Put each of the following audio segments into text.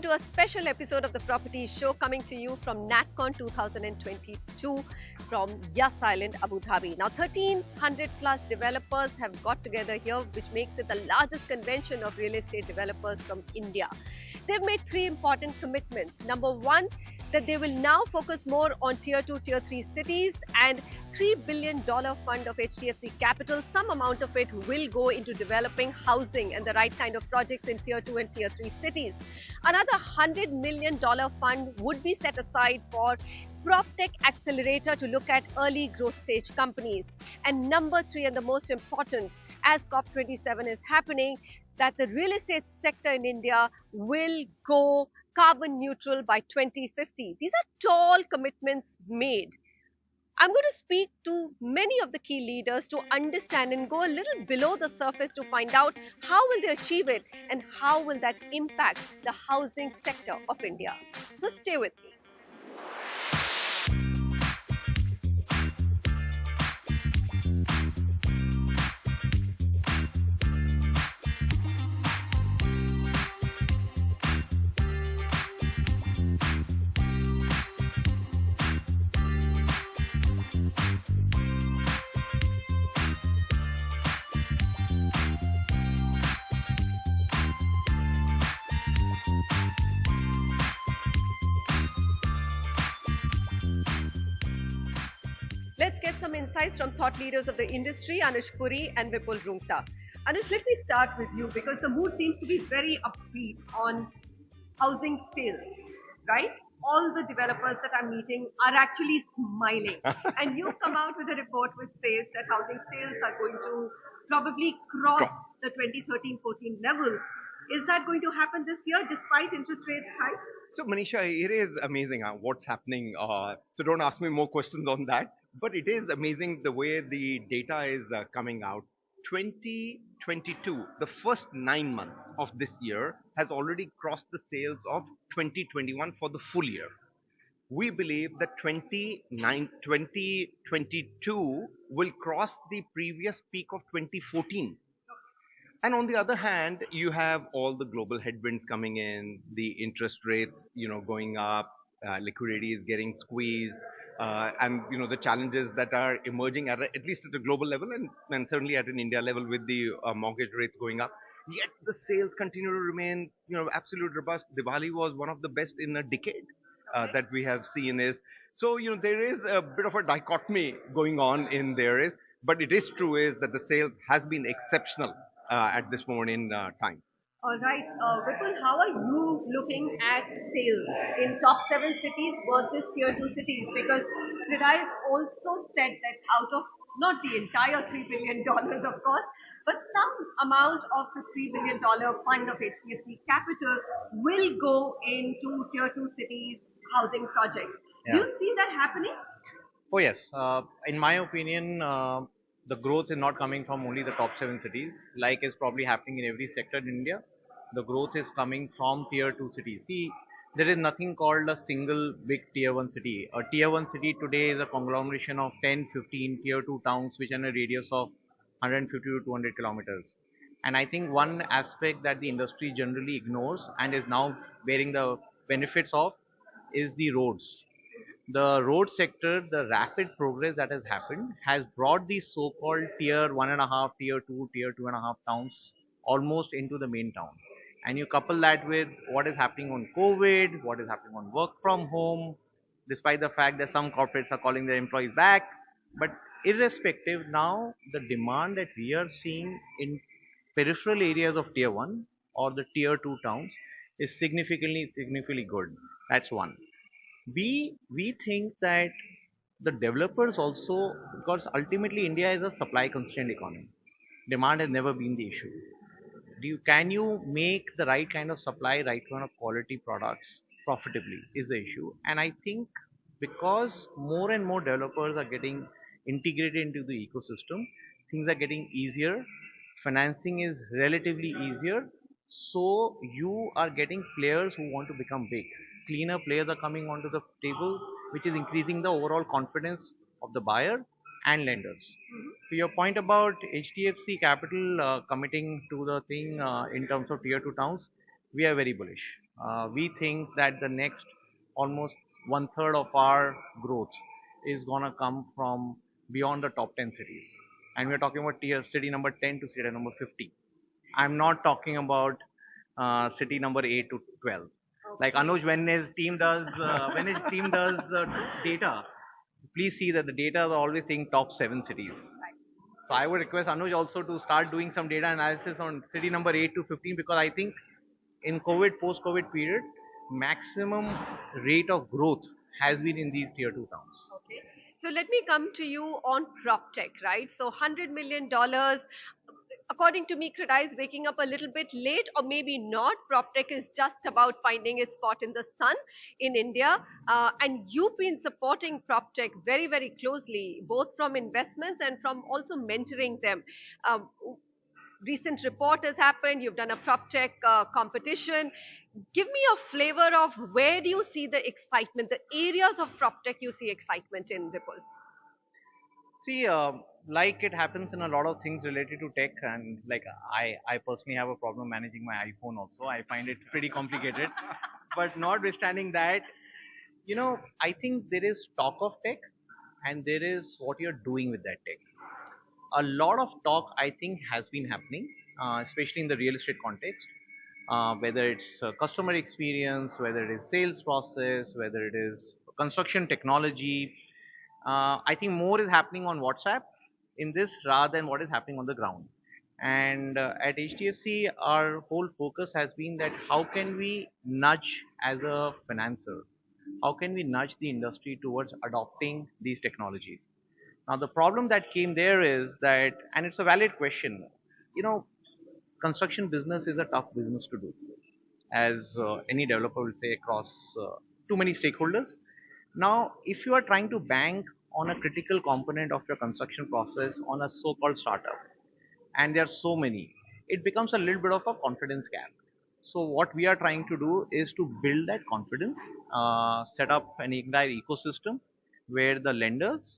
to a special episode of the Property Show coming to you from NatCon 2022 from Yas Island, Abu Dhabi. Now, 1,300 plus developers have got together here, which makes it the largest convention of real estate developers from India. They've made three important commitments. Number one, that they will now focus more on tier 2, tier 3 cities, and $3 billion fund of HDFC Capital. Some amount of it will go into developing housing and the right kind of projects in tier 2 and tier 3 cities. Another $100 million fund would be set aside for proptech accelerator to look at early growth stage companies. And number three, and the most important, as COP27 is happening, that the real estate sector in India will go carbon neutral by 2050. These are tall commitments made. I'm going to speak to many of the key leaders to understand and go a little below the surface to find out how will they achieve it and how will that impact the housing sector of India. So stay with me. Let's get some insights from thought leaders of the industry, Anuj Puri and Vipul Roongta. Anuj, let me start with you because the mood seems to be very upbeat on housing sales, right? All the developers that I'm meeting are actually smiling. And you come out with a report which says that housing sales are going to probably cross the 2013-14 levels. Is that going to happen this year despite interest rates high? So Manisha, it is amazing what's happening. So don't ask me more questions on that. But it is amazing the way the data is coming out. 2022, the first 9 months of this year, has already crossed the sales of 2021 for the full year. We believe that 2022 will cross the previous peak of 2014. And on the other hand, you have all the global headwinds coming in, the interest rates, going up, liquidity is getting squeezed, and the challenges that are emerging at least at a global level and certainly at an India level with the mortgage rates going up. Yet the sales continue to remain, absolute robust. Diwali was one of the best in a decade that we have seen. So there is a bit of a dichotomy going on in there but it is true that the sales has been exceptional at this moment in time. All right, Vipul, how are you looking at sales in top 7 cities versus tier 2 cities? Because CREDAI has also said that out of not the entire $3 billion, of course, but some amount of the $3 billion fund of HDFC Capital will go into tier 2 cities housing projects. Yeah. Do you see that happening? Oh yes, in my opinion, the growth is not coming from only the top 7 cities, like is probably happening in every sector in India. The growth is coming from tier 2 cities. See, there is nothing called a single big tier 1 city. A tier 1 city today is a conglomeration of 10, 15 tier 2 towns which are in a radius of 150 to 200 kilometers. And I think one aspect that the industry generally ignores and is now bearing the benefits of is the roads. The road sector, the rapid progress that has happened has brought these so-called tier 1.5, tier 2, tier 2.5 towns almost into the main town. And you couple that with what is happening on COVID, what is happening on work from home, despite the fact that some corporates are calling their employees back. But irrespective, now the demand that we are seeing in peripheral areas of tier 1 or the tier 2 towns is significantly good. That's one. We think that the developers also, because ultimately India is a supply constrained economy. Demand has never been the issue. Can you make the right kind of supply, right kind of quality products profitably is the issue. And I think because more and more developers are getting integrated into the ecosystem, things are getting easier, financing is relatively easier, so you are getting players who want to become big. Cleaner players are coming onto the table, which is increasing the overall confidence of the buyer and lenders. To your point about HDFC Capital committing to the thing in terms of tier 2 towns, we are very bullish. We think that the next almost one third of our growth is gonna come from beyond the top 10 cities, and we're talking about tier city number 10 to city number 50. I'm not talking about city number 8 to 12. Like Anuj, when his team does the data, please see that the data are always saying top 7 cities. So I would request Anuj also to start doing some data analysis on city number 8 to 15, because I think in COVID, post-COVID period, maximum rate of growth has been in these tier 2 towns. Okay. So let me come to you on proptech, right? So $100 million. According to me, CREDAI is waking up a little bit late, or maybe not. PropTech is just about finding its spot in the sun in India. And you've been supporting PropTech very, very closely, both from investments and from also mentoring them. Um, Recent report has happened. You've done a PropTech competition. Give me a flavor of where do you see the excitement, the areas of PropTech you see excitement in, Vipul? See, like it happens in a lot of things related to tech, and like I personally have a problem managing my iPhone also. I find it pretty complicated. But notwithstanding that, I think there is talk of tech and there is what you're doing with that tech. A lot of talk, I think, has been happening, especially in the real estate context, whether it's customer experience, whether it is sales process, whether it is construction technology. I think more is happening on WhatsApp in this rather than what is happening on the ground. And at HDFC, our whole focus has been that how can we nudge as a financer, how can we nudge the industry towards adopting these technologies. Now, the problem that came there is that, and it's a valid question, you know, construction business is a tough business to do, as any developer will say, across too many stakeholders. Now, if you are trying to bank on a critical component of your construction process on a so-called startup, and there are so many, it becomes a little bit of a confidence gap. So what we are trying to do is to build that confidence, set up an entire ecosystem where the lenders,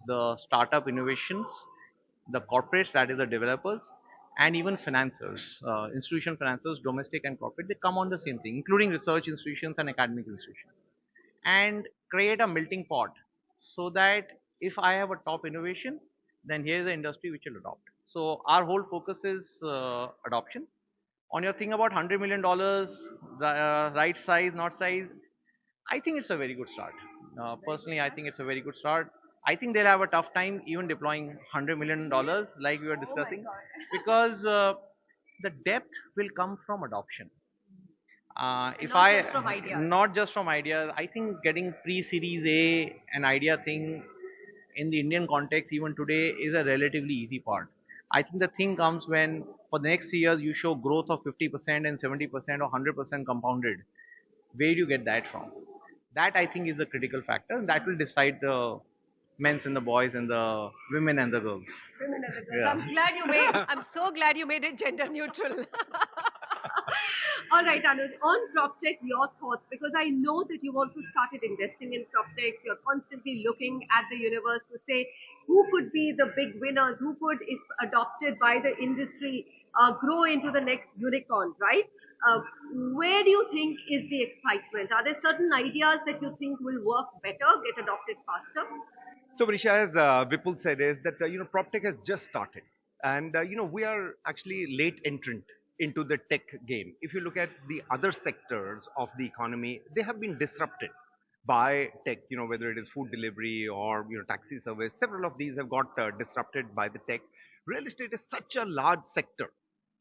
the startup innovations, the corporates, that is the developers, and even financiers, institution financiers, domestic and corporate, they come on the same thing, including research institutions and academic institutions, and create a melting pot so that if I have a top innovation, then here is the industry which will adopt. So our whole focus is adoption. On your thing about $100 million, right size, not size, I think it's a very good start. Personally, I think it's a very good start. I think they'll have a tough time even deploying $100 million like we were discussing, because the depth will come from adoption. If Not I just from ideas. Not just from ideas, I think getting pre-series A an idea thing in the Indian context even today is a relatively easy part. I think the thing comes when for the next 3 years you show growth of 50% and 70% or 100% compounded. Where do you get that from? That I think is the critical factor. That will decide the men's and the boys and the women and the girls. Women and the girls. Yeah. I'm so glad you made it gender neutral. All right, Anuj, on PropTech, your thoughts, because I know that you've also started investing in PropTechs. You're constantly looking at the universe to say who could be the big winners, who could, if adopted by the industry, grow into the next unicorn, right? Uh, where do you think is the excitement? Are there certain ideas that you think will work better, get adopted faster? So, Manisha, as Vipul said, is that PropTech has just started, and we are actually late entrant into the tech game. If you look at the other sectors of the economy, they have been disrupted by tech. Whether it is food delivery or taxi service, several of these have got disrupted by the tech. Real estate is such a large sector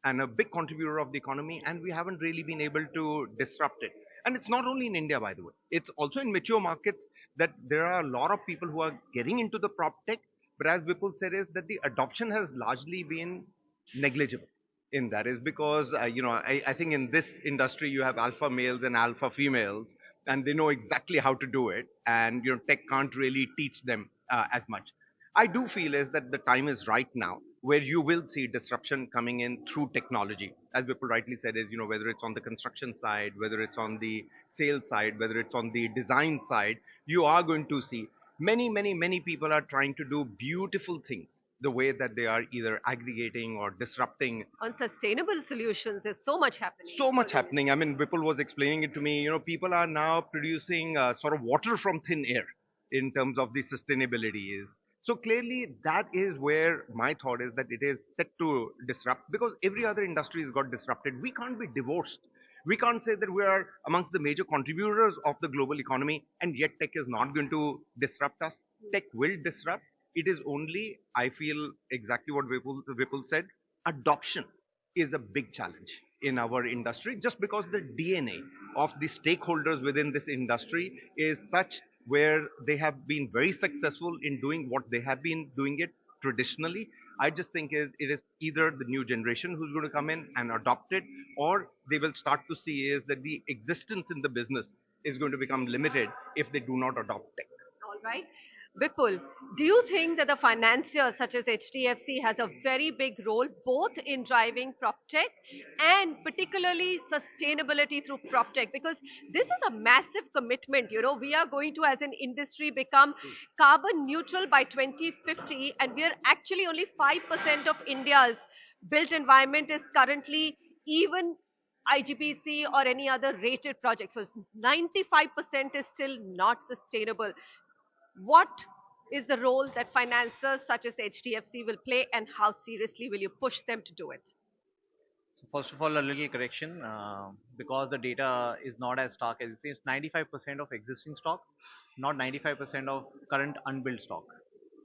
and a big contributor of the economy, and we haven't really been able to disrupt it. And it's not only in India, by the way, it's also in mature markets that there are a lot of people who are getting into the prop tech. But as Vipul said, is that the adoption has largely been negligible. In that is because I think in this industry you have alpha males and alpha females, and they know exactly how to do it, and tech can't really teach them as much. I do feel is that the time is right now where you will see disruption coming in through technology. As Vipul rightly said, is whether it's on the construction side, whether it's on the sales side, whether it's on the design side, you are going to see Many people are trying to do beautiful things the way that they are either aggregating or disrupting. On sustainable solutions, there's so much happening. So much happening. I mean, Vipul was explaining it to me. People are now producing sort of water from thin air in terms of the sustainability is. So clearly, that is where my thought is that it is set to disrupt because every other industry has got disrupted. We can't be divorced. We can't say that we are amongst the major contributors of the global economy and yet tech is not going to disrupt us. Tech will disrupt. It is only, I feel, exactly what Vipul said, adoption is a big challenge in our industry just because the DNA of the stakeholders within this industry is such where they have been very successful in doing what they have been doing it traditionally. I just think it is either the new generation who's going to come in and adopt it, or they will start to see is that the existence in the business is going to become limited if they do not adopt tech. All right. Vipul, do you think that the financiers such as HDFC has a very big role both in driving proptech and particularly sustainability through proptech? Because this is a massive commitment. We are going to, as an industry, become carbon neutral by 2050, and we are actually only 5% of India's built environment is currently even IGPC or any other rated project. So 95% is still not sustainable. What is the role that financiers such as HDFC will play, and how seriously will you push them to do it? So first of all, a little correction, because the data is not as stark as it seems. 95% of existing stock, not 95% of current unbuilt stock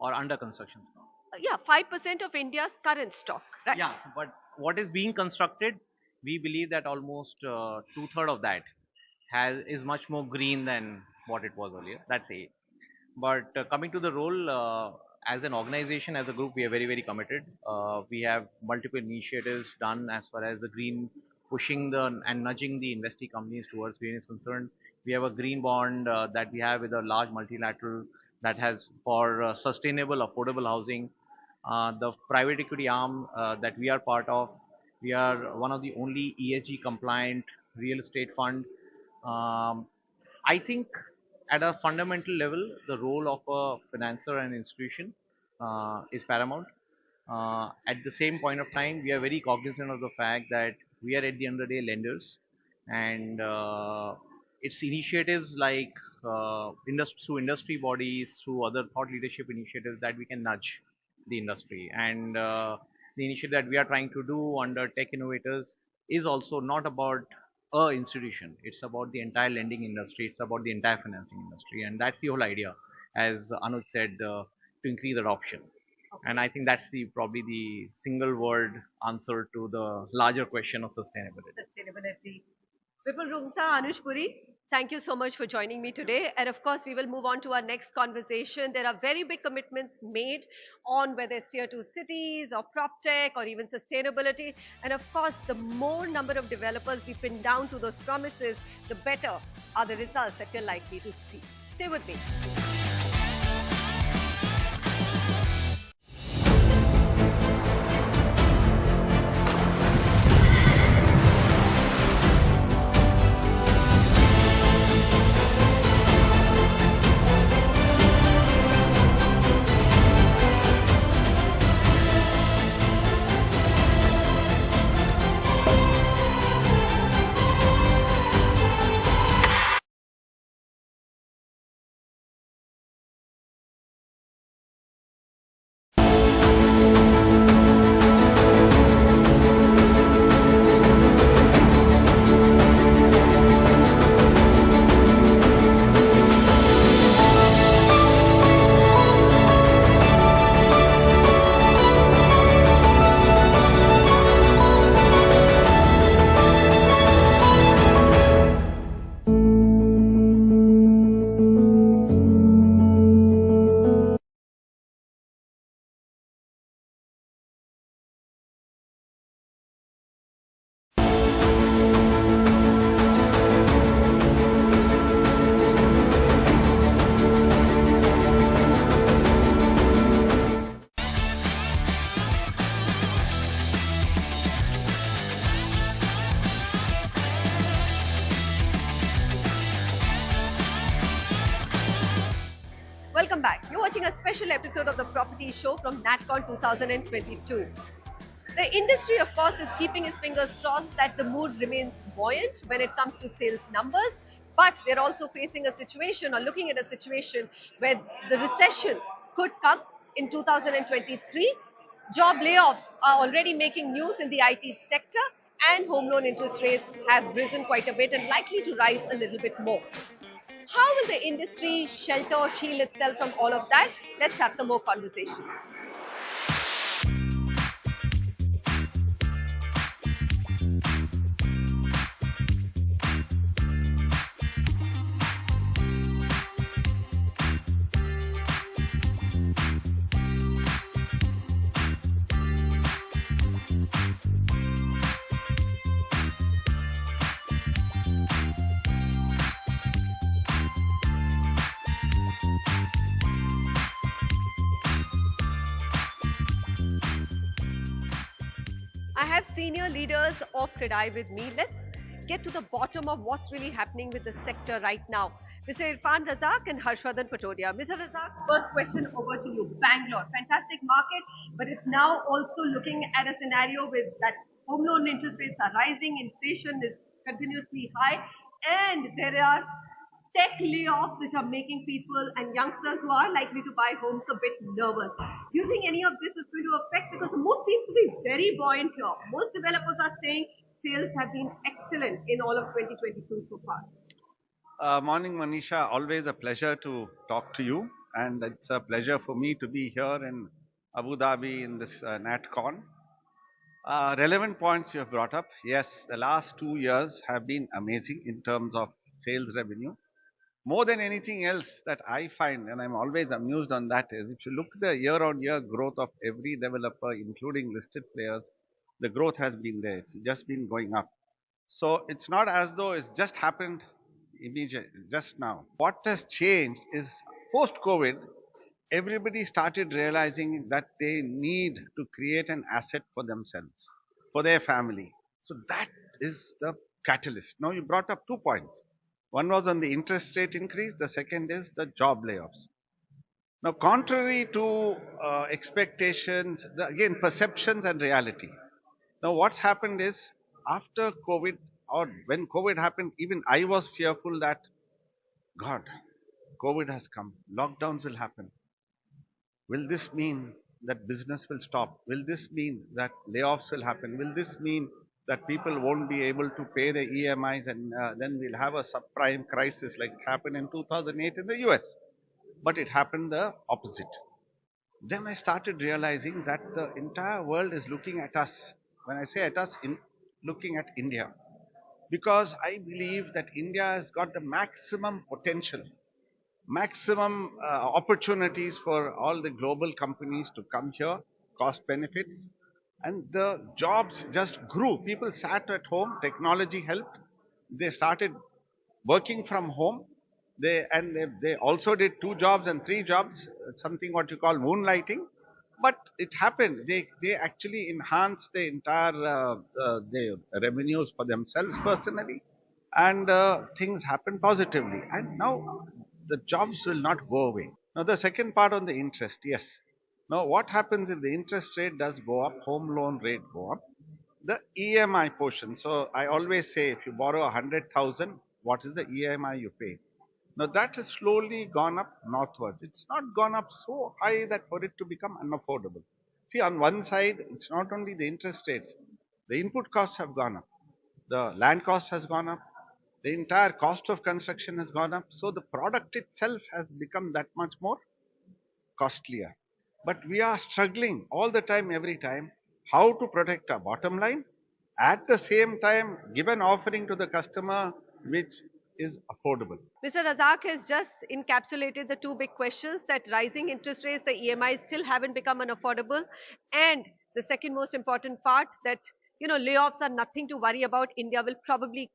or under construction stock. Yeah, 5% of India's current stock, right? Yeah, but what is being constructed, we believe that almost two-third of that is much more green than what it was earlier. That's A. But coming to the role, as an organization, as a group, we are very committed. We have multiple initiatives done as far as the green pushing and nudging the investee companies towards green is concerned. We have a green bond that we have with a large multilateral that has for sustainable, affordable housing. The private equity arm that we are part of, we are one of the only ESG compliant real estate fund. Um, I think at a fundamental level, the role of a financier and institution is paramount. At the same point of time, we are very cognizant of the fact that we are at the end of the day lenders, and it's initiatives like through industry bodies, through other thought leadership initiatives that we can nudge the industry. And the initiative that we are trying to do under Tech Innovators is also not about a institution. It's about the entire lending industry. It's about the entire financing industry, and that's the whole idea, as Anuj said, to increase adoption. And I think that's probably the single word answer to the larger question of sustainability. Sustainability. Vipul Roongta, Anuj Puri, thank you so much for joining me today. And of course, we will move on to our next conversation. There are very big commitments made on whether it's tier 2 cities or PropTech or even sustainability. And of course, the more number of developers we pin down to those promises, the better are the results that we're likely to see. Stay with me. special episode of the Property Show from NatCon 2022. The industry, of course, is keeping its fingers crossed that the mood remains buoyant when it comes to sales numbers, but they're also facing a situation or looking at a situation where the recession could come in 2023. Job layoffs are already making news in the IT sector, and home loan interest rates have risen quite a bit and likely to rise a little bit more. How will the industry shelter or shield itself from all of that? Let's have some more conversations. I have senior leaders of CREDAI with me. Let's get to the bottom of what's really happening with the sector right now. Mr. Irfan Razack and Harsh Vardhan Patodia. Mr. Razack, first question over to you. Bangalore, fantastic market, but it's now also looking at a scenario with that home loan interest rates are rising, inflation is continuously high, and there are tech layoffs which are making people and youngsters who are likely to buy homes a bit nervous. Do you think any of this is going to affect? Because the mood seems to be very buoyant here. Most developers are saying sales have been excellent in all of 2022 so far. Morning, Manisha. Always a pleasure to talk to you, and it's a pleasure for me to be here in Abu Dhabi in this NatCon. Relevant points you have brought up. Yes, the last 2 years have been amazing in terms of sales revenue. More than anything else that I find, and I'm always amused on that, is if you look at the year-on-year growth of every developer, including listed players, the growth has been there. It's just been going up. So it's not as though it's just happened immediately, just now. What has changed is post-COVID, everybody started realizing that they need to create an asset for themselves, for their family. So that is the catalyst. Now you brought up 2 points. One was on the interest rate increase. The second is the job layoffs. Now, contrary to expectations, again, perceptions and reality. Now, what's happened is after COVID, or when COVID happened, even I was fearful that, God, COVID has come, lockdowns will happen. Will this mean that business will stop? Will this mean that layoffs will happen? Will this mean that people won't be able to pay their EMIs, and then we'll have a subprime crisis like it happened in 2008 in the US? But it happened the opposite. Then I started realizing that the entire world is looking at us. When I say at us, looking at India. Because I believe that India has got the maximum potential, maximum opportunities for all the global companies to come here, cost benefits, and the jobs just grew. People sat at home, technology helped. They started working from home. They also did 2 jobs and 3 jobs, something what you call moonlighting. But it happened. They actually enhanced the entire their revenues for themselves personally, and things happened positively. And now the jobs will not go away. Now the second part on the interest, yes. Now what happens if the interest rate does go up, home loan rate go up, the EMI portion. So I always say if you borrow 100,000, what is the EMI you pay? Now that has slowly gone up northwards. It's not gone up so high that for it to become unaffordable. See, on one side, it's not only the interest rates, the input costs have gone up, the land cost has gone up, the entire cost of construction has gone up. So the product itself has become that much more costlier. But we are struggling all the time, every time, how to protect our bottom line, at the same time give an offering to the customer which is affordable. Mr. Razack has just encapsulated the 2 big questions, that rising interest rates, the EMIs still haven't become unaffordable, and the second most important part, that layoffs are nothing to worry about. India will probably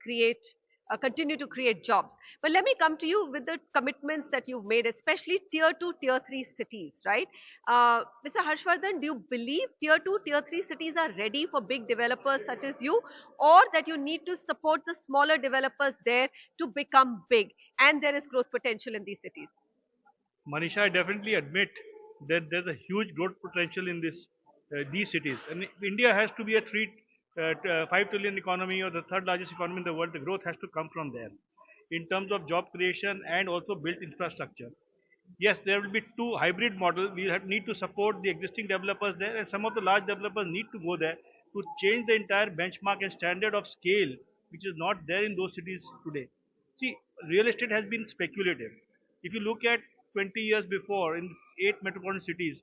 continue to create jobs. But let me come to you with the commitments that you've made, especially tier 2, tier 3 cities, right? Mr. Harsh Vardhan, do you believe tier 2, tier 3 cities are ready for big developers such as you, or that you need to support the smaller developers there to become big, and there is growth potential in these cities? Manisha, I definitely admit there's a huge growth potential in these cities. And if India has to be a 5 trillion economy or the third largest economy in the world, the growth has to come from there in terms of job creation and also built infrastructure. Yes, there will be two hybrid model. We need to support the existing developers there, and some of the large developers need to go there to change the entire benchmark and standard of scale, which is not there in those cities today. See, real estate has been speculative. If you look at 20 years before in 8 metropolitan cities,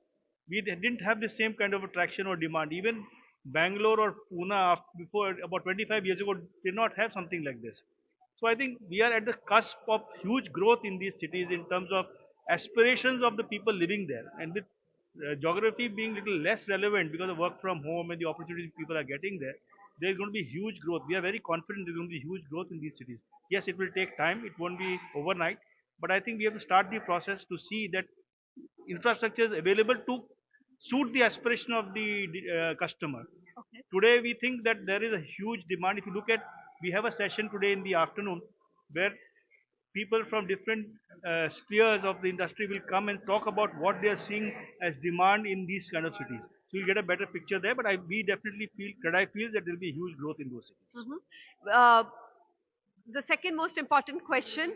we didn't have the same kind of attraction or demand. Even Bangalore or Pune before about 25 years ago did not have something like this. So I think we are at the cusp of huge growth in these cities in terms of aspirations of the people living there. And with geography being little less relevant because of work from home and the opportunities people are getting there, there is going to be huge growth. We are very confident there is going to be huge growth in these cities. Yes, it will take time. It won't be overnight. But I think we have to start the process to see that infrastructure is available to suit the aspiration of the customer. Okay. Today we think that there is a huge demand. If you look at, we have a session today in the afternoon where people from different spheres of the industry will come and talk about what they are seeing as demand in these kind of cities. So you'll get a better picture there. But we definitely feel, CREDAI feels that there will be huge growth in those cities. Uh, the second most important question,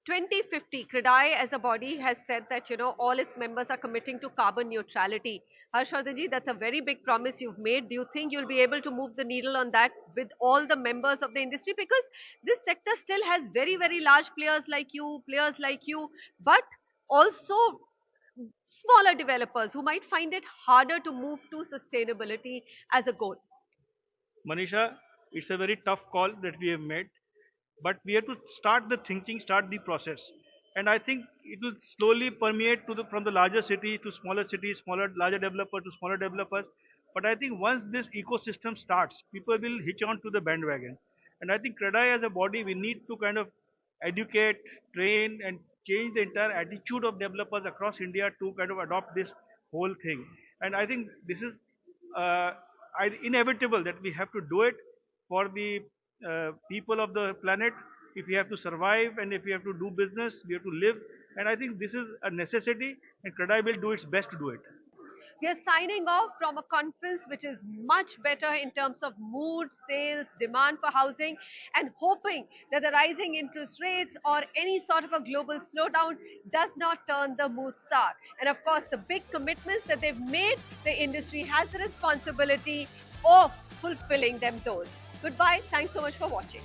2050, CREDAI as a body has said that, all its members are committing to carbon neutrality. Harsh Vardhan ji, that's a very big promise you've made. Do you think you'll be able to move the needle on that with all the members of the industry? Because this sector still has very, very large players like you, but also smaller developers who might find it harder to move to sustainability as a goal. Manisha, it's a very tough call that we have made, but we have to start the thinking, start the process. And I think it will slowly permeate from the larger cities to smaller cities, larger developers to smaller developers. But I think once this ecosystem starts, people will hitch on to the bandwagon. And I think CREDAI as a body, we need to kind of educate, train, and change the entire attitude of developers across India to kind of adopt this whole thing. And I think this is uh, inevitable that we have to do it for the people of the planet. If we have to survive and if we have to do business, we have to live. And I think this is a necessity, and CREDAI will do its best to do it. We are signing off from a conference which is much better in terms of mood, sales, demand for housing, and hoping that the rising interest rates or any sort of a global slowdown does not turn the mood sour. And of course, the big commitments that they've made, the industry has the responsibility of fulfilling them those. Goodbye. Thanks so much for watching.